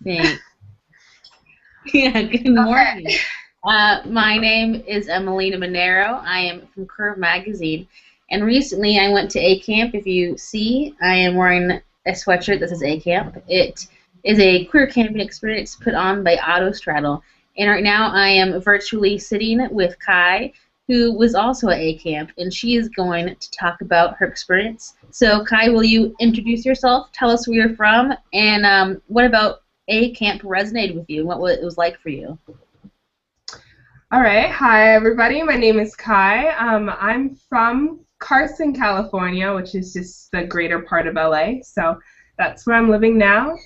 Thanks. Yeah, good morning. My name is Emelina Minero. I am from Curve Magazine, and recently I went to A Camp. If you see, I am wearing a sweatshirt that says A Camp. It is a queer camping experience put on by Autostraddle, and right now I am virtually sitting with Kai, who was also at A Camp, and she is going to talk about her experience. So, Kai, will you introduce yourself? Tell us where you're from, and what about A Camp resonated with you? What it was like for you? All right. Hi, everybody. My name is Kai. I'm from Carson, California, which is just the greater part of LA. So that's where I'm living now.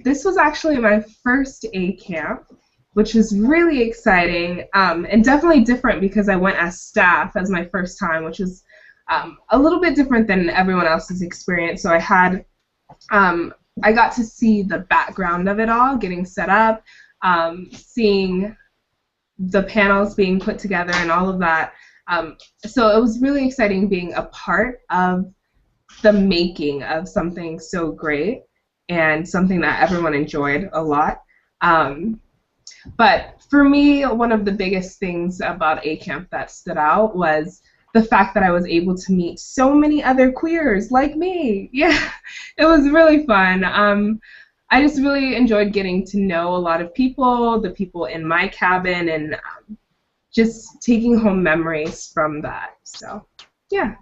This was actually my first A camp, which was really exciting and definitely different because I went as staff as my first time, which was a little bit different than everyone else's experience. So I got to see the background of it all, getting set up, seeing the panels being put together and all of that. So it was really exciting being a part of the making of something so great and something that everyone enjoyed a lot. But for me, one of the biggest things about A Camp that stood out was the fact that I was able to meet so many other queers like me. Yeah, it was really fun. I just really enjoyed getting to know a lot of people, the people in my cabin, and just taking home memories from that. So, yeah.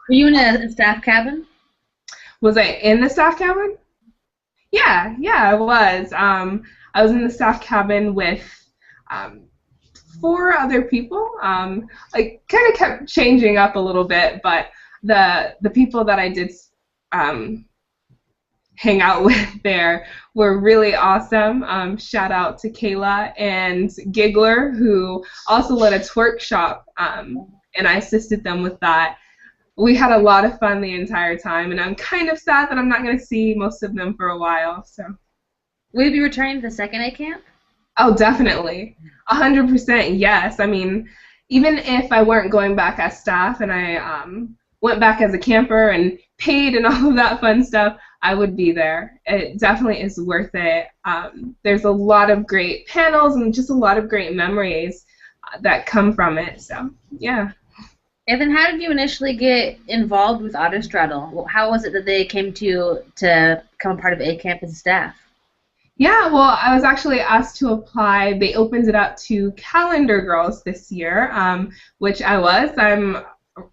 Were you in a staff cabin? Was I in the staff cabin? Yeah, I was. I was in the staff cabin with 4 other people. I kind of kept changing up a little bit, but the people that I did hang out with there were really awesome. Shout out to Kayla and Giggler, who also led a twerk shop, and I assisted them with that. We had a lot of fun the entire time, and I'm kind of sad that I'm not going to see most of them for a while. So, will you be returning to the second A camp? Oh, definitely. 100% yes. I mean, even if I weren't going back as staff and I went back as a camper and paid and all of that fun stuff, I would be there. It definitely is worth it. There's a lot of great panels and just a lot of great memories that come from it. So, yeah. And then how did you initially get involved with Autostraddle? How was it that they came to become a part of A Camp as a staff? Yeah, well, I was actually asked to apply. They opened it up to calendar girls this year, which I was. I'm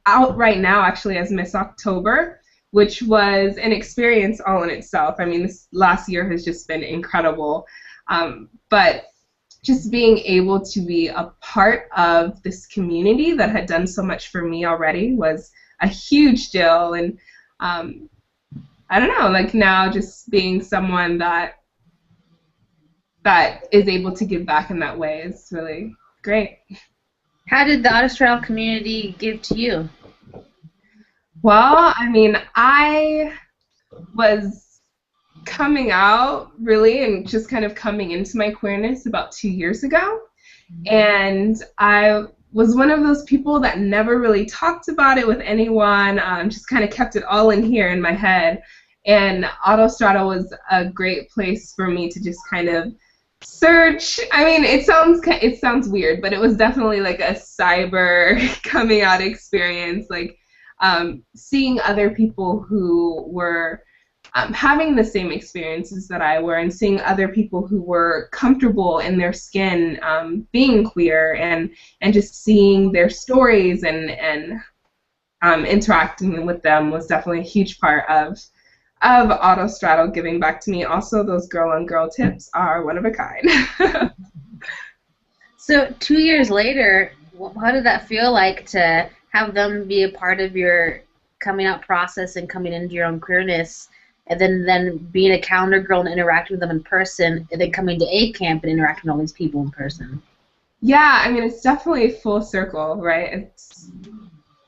out right now actually as Miss October, which was an experience all in itself. I mean, this last year has just been incredible. But just being able to be a part of this community that had done so much for me already was a huge deal. And I don't know, like now just being someone that is able to give back in that way is really great. How did the Autostraddle community give to you? Well, I mean, I was coming out really and just kind of coming into my queerness about 2 years ago. And I was one of those people that never really talked about it with anyone, just kind of kept it all in here in my head. And Autostraddle was a great place for me to just kind of search. I mean, it sounds weird, but it was definitely like a cyber coming out experience, like seeing other people who were having the same experiences that I were, and seeing other people who were comfortable in their skin, being queer, and just seeing their stories and interacting with them was definitely a huge part of Autostraddle giving back to me. Also, those girl-on-girl tips are one of a kind. So 2 years later, how did that feel like to have them be a part of your coming out process and coming into your own queerness, and then being a calendar girl and interacting with them in person, and then coming to A Camp and interacting with all these people in person? Yeah, I mean, it's definitely full circle, right?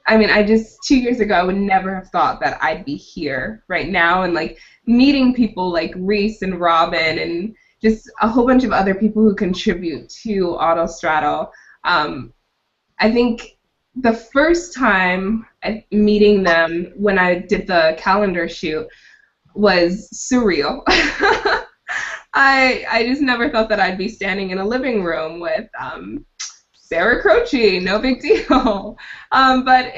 I mean, 2 years ago, I would never have thought that I'd be here right now and, like, meeting people like Reese and Robin and just a whole bunch of other people who contribute to Autostraddle. I think the first time meeting them when I did the calendar shoot was surreal. I just never thought that I'd be standing in a living room with Sarah Croce, no big deal. But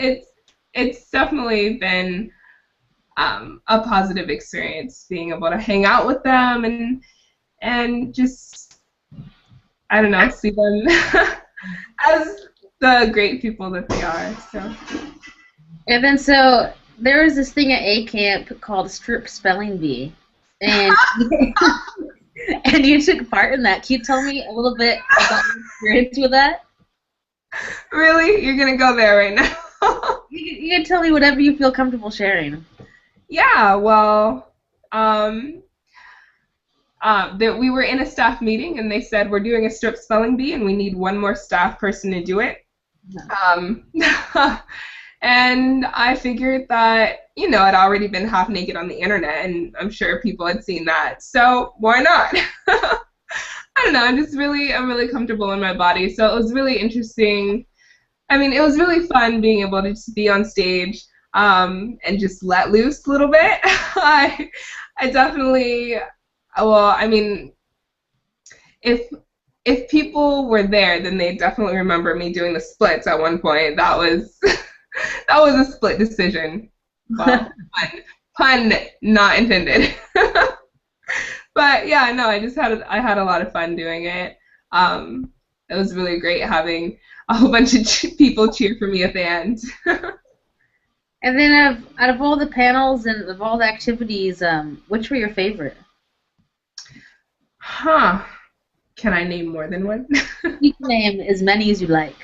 it's definitely been a positive experience being able to hang out with them and just, I don't know, see them as the great people that they are. So. And then so there was this thing at A camp called Strip Spelling Bee, and and you took part in that. Can you tell me a little bit about your experience with that? Really? You're gonna go there right now? You can tell me whatever you feel comfortable sharing. Yeah, well, we were in a staff meeting, and they said we're doing a strip spelling bee, and we need one more staff person to do it. Um, and I figured that, you know, I'd already been half naked on the internet, and I'm sure people had seen that, so why not? I don't know, I'm really comfortable in my body, so it was really interesting. I mean, it was really fun being able to just be on stage and just let loose a little bit. I definitely, well, I mean, if people were there, then they definitely remember me doing the splits at one point. That was that was a split decision. Well, pun not intended. But yeah, no, I had a lot of fun doing it. It was really great having a whole bunch of people cheer for me at the end. And then out of all the panels and of all the activities, which were your favorite? Huh. Can I name more than one? You can name as many as you like.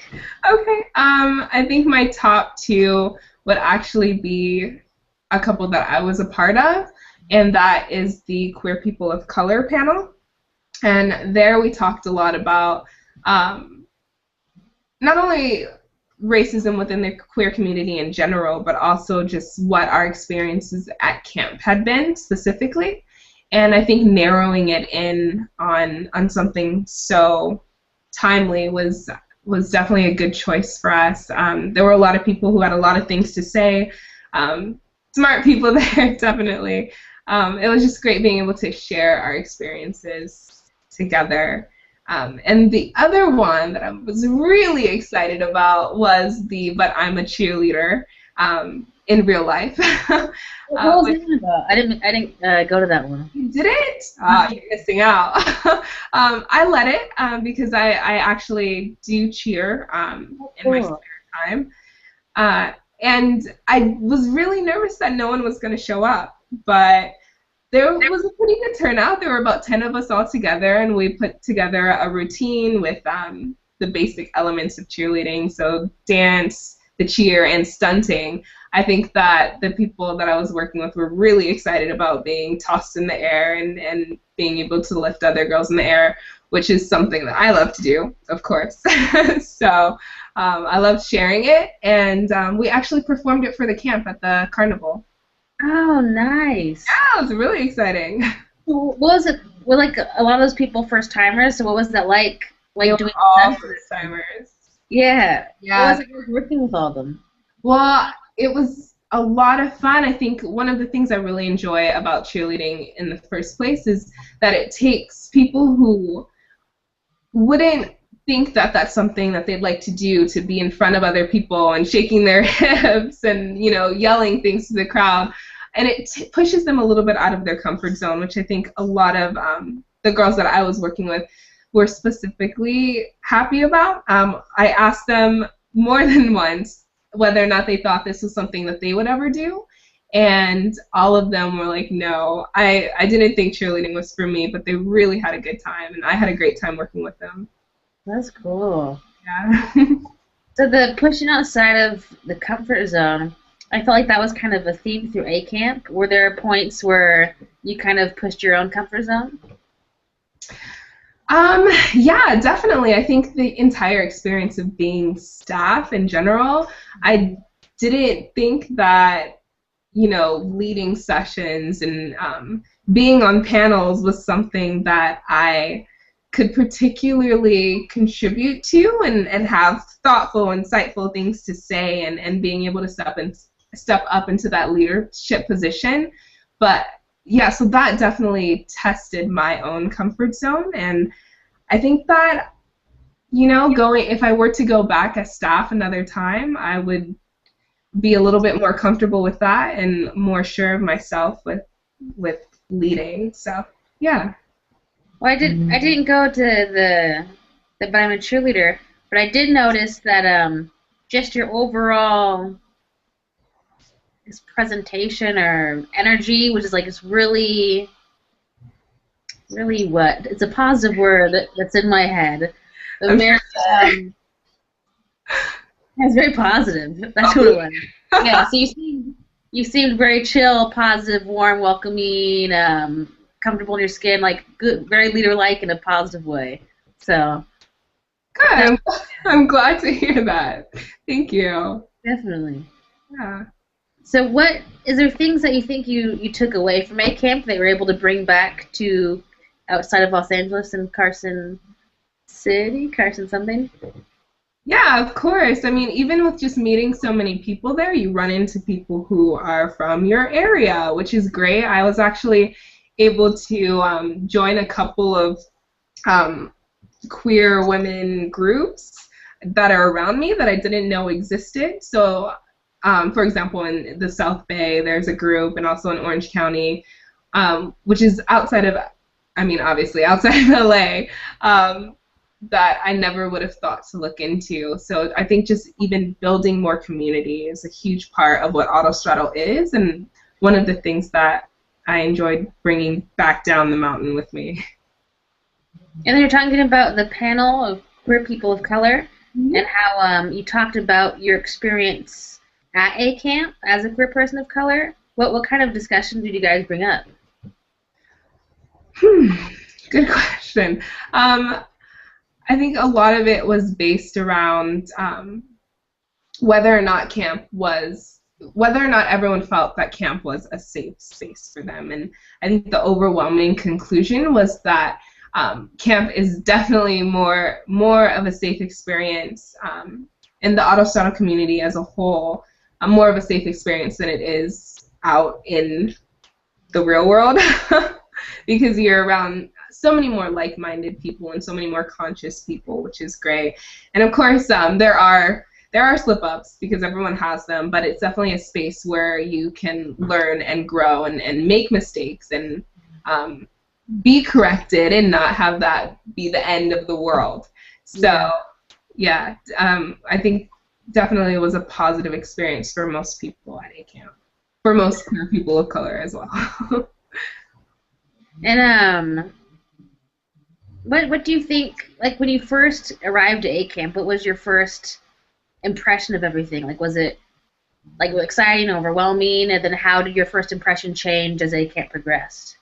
Okay. I think my top two would actually be a couple that I was a part of, and that is the Queer People of Color panel. And there we talked a lot about not only racism within the queer community in general, but also just what our experiences at camp had been specifically. And I think narrowing it in on something so timely was definitely a good choice for us. There were a lot of people who had a lot of things to say, smart people there, definitely. It was just great being able to share our experiences together. And the other one that I was really excited about was the But I'm a Cheerleader in real life. What was it about? I didn't go to that one. You didn't? You're missing out. I led it because I actually do cheer in my spare time. And I was really nervous that no one was going to show up, but there was a pretty good turnout. There were about 10 of us all together, and we put together a routine with the basic elements of cheerleading, so dance, the cheer, and stunting. I think that the people that I was working with were really excited about being tossed in the air and being able to lift other girls in the air, which is something that I love to do, of course. So I loved sharing it, and we actually performed it for the camp at the carnival. Oh, nice. Yeah, it was really exciting. What was it? Were like a lot of those people first timers? So what was that like? Like doing all first timers. Yeah. Yeah. What was it like working with all of them? Well, it was a lot of fun. I think one of the things I really enjoy about cheerleading in the first place is that it takes people who wouldn't think that that's something that they'd like to do, to be in front of other people and shaking their hips and, you know, yelling things to the crowd. And it pushes them a little bit out of their comfort zone, which I think a lot of the girls that I was working with were specifically happy about. I asked them more than once whether or not they thought this was something that they would ever do. And all of them were like, no, I didn't think cheerleading was for me, but they really had a good time, and I had a great time working with them. That's cool. Yeah. So the pushing outside of the comfort zone, I felt like that was kind of a theme through A camp. Were there points where you kind of pushed your own comfort zone? Yeah, definitely. I think the entire experience of being staff in general, I didn't think that, you know, leading sessions and being on panels was something that I could particularly contribute to and have thoughtful, insightful things to say, and being able to step up into that leadership position. But, yeah, so that definitely tested my own comfort zone, and I think that, if I were to go back as staff another time, I would be a little bit more comfortable with that and more sure of myself with leading. So yeah. Well, I didn't go to but I'm a cheerleader, but I did notice that just your overall this presentation or energy, which is like it's really what? It's a positive word that's in my head. Very, it's very positive. That's what it was. Yeah. So you seemed very chill, positive, warm, welcoming, comfortable in your skin, like good, very leader-like in a positive way. So. Good. I'm glad to hear that. Thank you. Definitely. Yeah. So what is there things that you think you took away from A Camp that you were able to bring back to outside of Los Angeles and Carson something? Yeah, of course. I mean, even with just meeting so many people there, you run into people who are from your area, which is great. I was actually able to join a couple of queer women groups that are around me that I didn't know existed. So, for example, in the South Bay, there's a group, and also in Orange County, which is obviously outside of LA, that I never would have thought to look into. So I think just even building more community is a huge part of what Autostraddle is, and one of the things that I enjoyed bringing back down the mountain with me. And then you're talking about the panel of queer people of color, and how you talked about your experience at A Camp as a queer person of color. What kind of discussion did you guys bring up? Good question. I think a lot of it was based around whether or not everyone felt that camp was a safe space for them. And I think the overwhelming conclusion was that camp is definitely more of a safe experience in the Autostraddle community as a whole, more of a safe experience than it is out in the real world, because you're around so many more like-minded people and so many more conscious people, which is great. And of course, there are slip-ups, because everyone has them, but it's definitely a space where you can learn and grow and make mistakes and be corrected and not have that be the end of the world. So, yeah, I think definitely it was a positive experience for most people at A Camp, for most queer people of color as well. And what do you think, like when you first arrived at A Camp, what was your first impression of everything? Like, was it like exciting, overwhelming, and then how did your first impression change as A Camp progressed?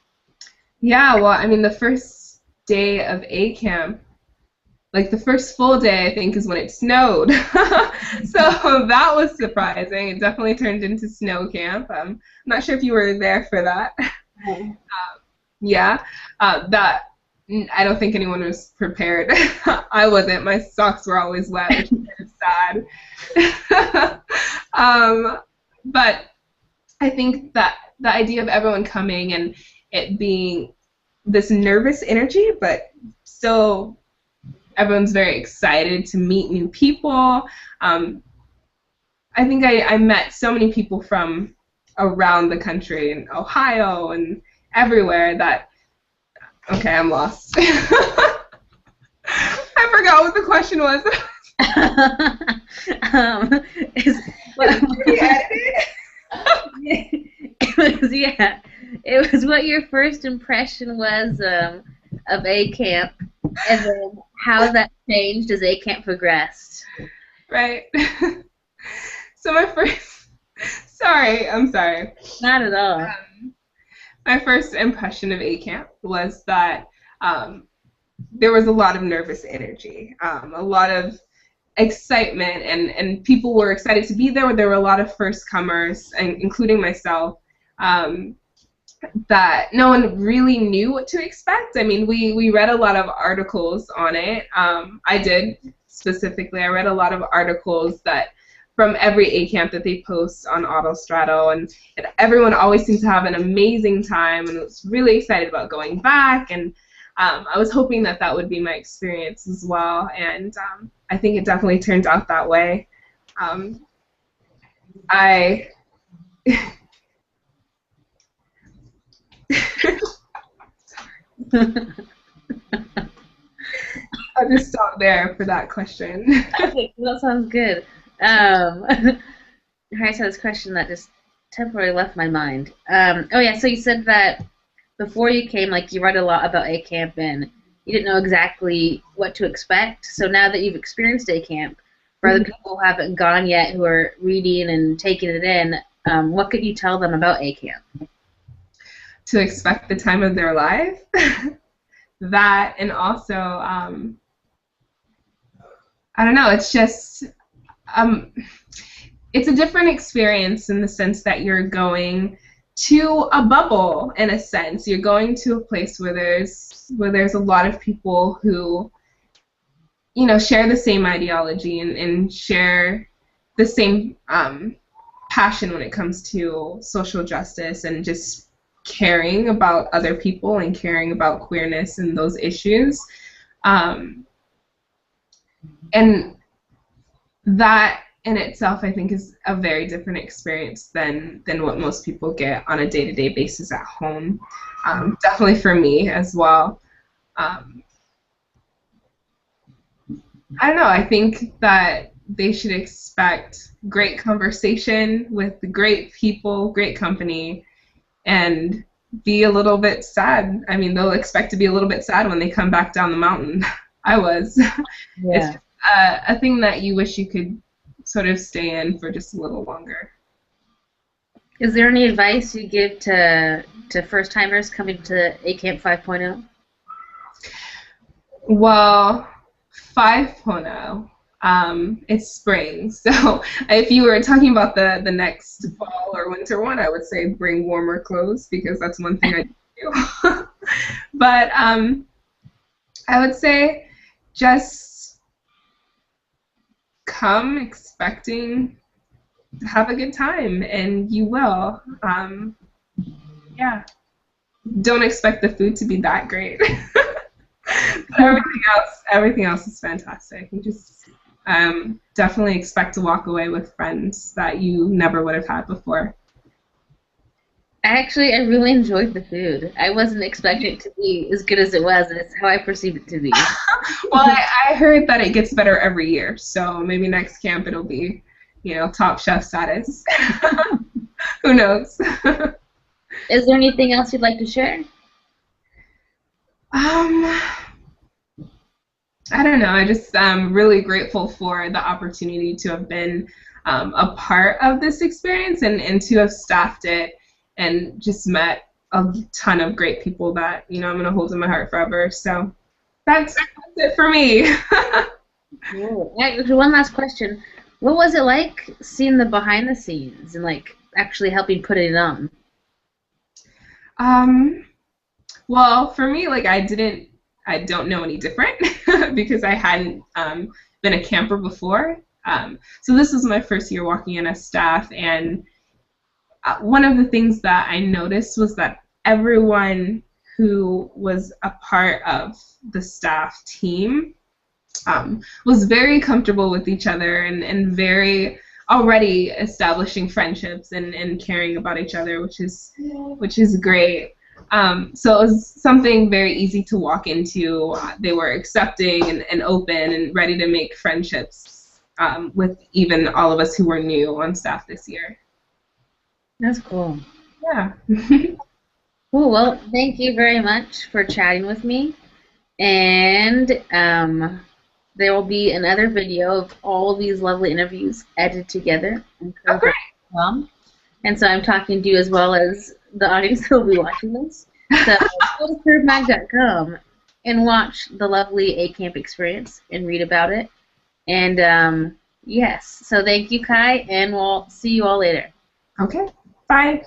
Yeah, well, I mean, the first day of A Camp, like the first full day, I think, is when it snowed. So that was surprising. It definitely turned into snow camp. I'm not sure if you were there for that. Yeah, that I don't think anyone was prepared. I wasn't. My socks were always wet, which is kind of sad. But I think that the idea of everyone coming and it being this nervous energy, but still everyone's very excited to meet new people. I think I met so many people from around the country, in Ohio and everywhere, that, okay, I'm lost. I forgot what the question was. It was what your first impression was of A Camp, and then how that changed as A Camp progressed. Right. So my first, I'm sorry. Not at all. My first impression of A Camp was that there was a lot of nervous energy, a lot of excitement, and people were excited to be there. There were a lot of first comers, including myself, that no one really knew what to expect. I mean, we read a lot of articles on it. I did specifically. I read a lot of articles that from every A camp that they post on Autostraddle, and everyone always seems to have an amazing time, and was really excited about going back. And I was hoping that that would be my experience as well, and I think it definitely turned out that way. I I'll just stop there for that question. Okay, that sounds good. I had this question that just temporarily left my mind. Oh yeah, so you said that before you came, like you read a lot about A camp and you didn't know exactly what to expect. So now that you've experienced A camp, for other people who haven't gone yet, who are reading and taking it in, what could you tell them about A camp? To expect the time of their life. That, and also, I don't know, it's just, it's a different experience in the sense that you're going to a bubble, in a sense. You're going to a place where there's a lot of people who, you know, share the same ideology and share the same passion when it comes to social justice and just caring about other people and caring about queerness and those issues. And that in itself, I think, is a very different experience than what most people get on a day-to-day basis at home. Definitely for me as well. I don't know, I think that they should expect great conversation with great people, great company, and be a little bit sad. I mean, they'll expect to be a little bit sad when they come back down the mountain. I was. Yeah. It's a thing that you wish you could sort of stay in for just a little longer. Is there any advice you give to first-timers coming to A Camp 5.0? Well, 5.0. It's spring, so if you were talking about the next fall or winter one, I would say bring warmer clothes, because that's one thing I do. But I would say just come expecting to have a good time, and you will. Yeah. Don't expect the food to be that great. But everything else is fantastic. You just definitely expect to walk away with friends that you never would have had before. I really enjoyed the food. I wasn't expecting it to be as good as it was, and it's how I perceived it to be. Well, I heard that it gets better every year, so maybe next camp it'll be, you know, top chef status. Who knows? Is there anything else you'd like to share? I don't know. I just am really grateful for the opportunity to have been a part of this experience and to have staffed it and just met a ton of great people that, you know, I'm going to hold in my heart forever. So that's it for me. One last question. What was it like seeing the behind the scenes and like actually helping put it on? Well, for me, like I don't know any different because I hadn't been a camper before. So this was my first year walking in as staff, and one of the things that I noticed was that everyone who was a part of the staff team was very comfortable with each other and very already establishing friendships and caring about each other, which is great. So it was something very easy to walk into. They were accepting and open and ready to make friendships with even all of us who were new on staff this year. That's cool. Yeah. Cool. Well, thank you very much for chatting with me. And there will be another video of all of these lovely interviews edited together. Okay. And so I'm talking to you as well as the audience who will be watching this. So go to curvemag.com and watch the lovely A Camp experience and read about it. And yes, so thank you, Kai, and we'll see you all later. Okay. Bye.